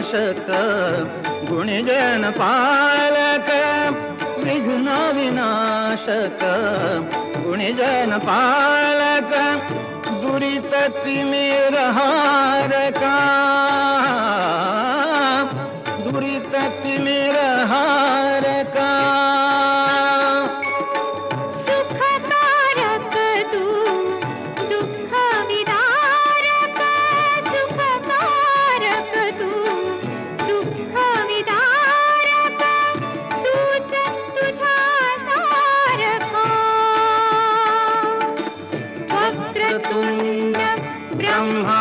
नाशक गुणजन पालक विघ्न विनाशक गुणजन पालक दुरित तिमिर हारका दुरित तिमिर हारका सुखकारक तू दुःख विदारक सुखकारक तू दुःख विदारक तूच तुझ्या सारखा वक्रतुंड ब्रह्मा